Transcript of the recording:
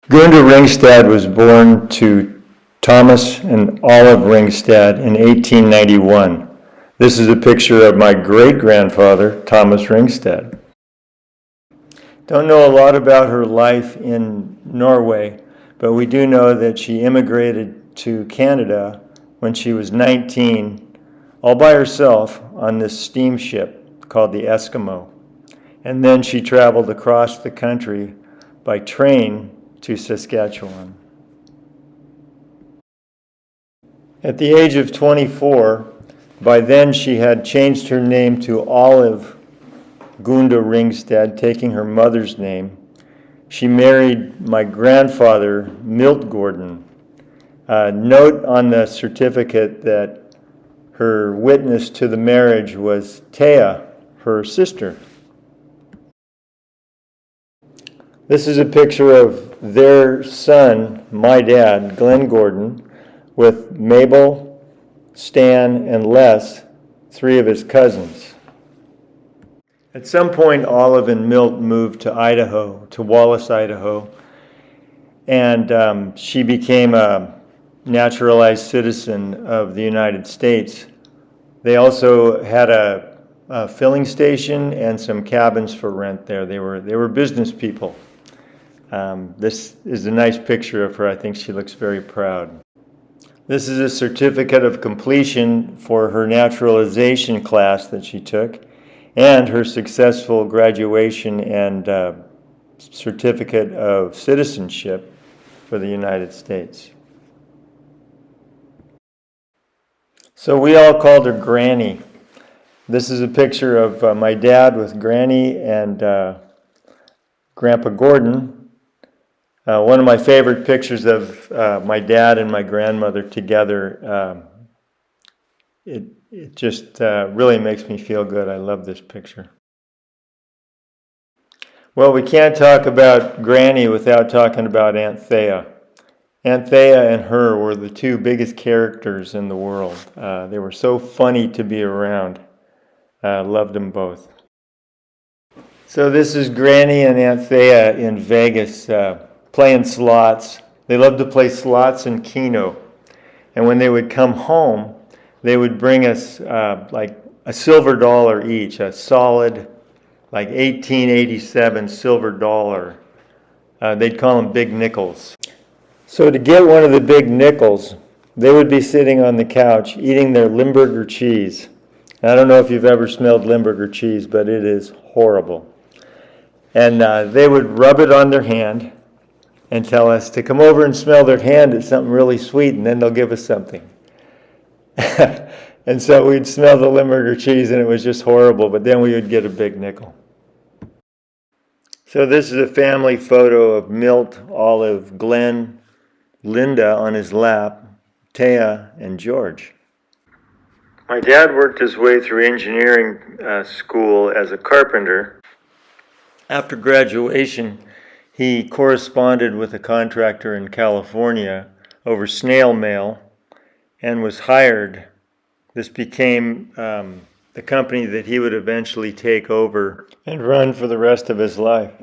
Gunda Ringstad was born to Thomas and Olive Ringstad in 1891. This is a picture of my great-grandfather, Thomas Ringstad. Don't know a lot about her life in Norway, but we do know that she immigrated to Canada when she was 19, all by herself on this steamship called the Eskimo. And then she traveled across the country by train to Saskatchewan. At the age of 24, by then she had changed her name to Olive Gunda Ringstad, taking her mother's name. She married my grandfather, Milt Gordon. Note on the certificate that her witness to the marriage was Thea, her sister. This is a picture of their son, my dad, Glenn Gordon, with Mabel, Stan, and Les, three of his cousins. At some point, Olive and Milt moved to Idaho, to Wallace, Idaho, and she became a naturalized citizen of the United States. They also had a filling station and some cabins for rent there. They were business people. This is a nice picture of her. I think she looks very proud. This is a certificate of completion for her naturalization class that she took, and her successful graduation and certificate of citizenship for the United States. So we all called her Granny. This is a picture of my dad with Granny and Grandpa Gordon. One of my favorite pictures of my dad and my grandmother together. It just really makes me feel good. I love this picture. Well, we can't talk about Granny without talking about Aunt Thea. Aunt Thea and her were the two biggest characters in the world. They were so funny to be around. Loved them both. So this is Granny and Aunt Thea in Vegas playing slots. They loved to play slots and Keno. And when they would come home, they would bring us like a silver dollar each, a solid like 1887 silver dollar. They'd call them big nickels. So to get one of the big nickels, they would be sitting on the couch eating their Limburger cheese. I don't know if you've ever smelled Limburger cheese, but it is horrible. And they would rub it on their hand and tell us to come over and smell their hand. It's something really sweet, and then they'll give us something. And so we'd smell the Limburger cheese, and it was just horrible, but then we would get a big nickel. So this is a family photo of Milt, Olive, Glenn, Linda on his lap, Thea, and George. My dad worked his way through engineering school as a carpenter. After graduation, he corresponded with a contractor in California over snail mail and was hired. This became the company that he would eventually take over and run for the rest of his life.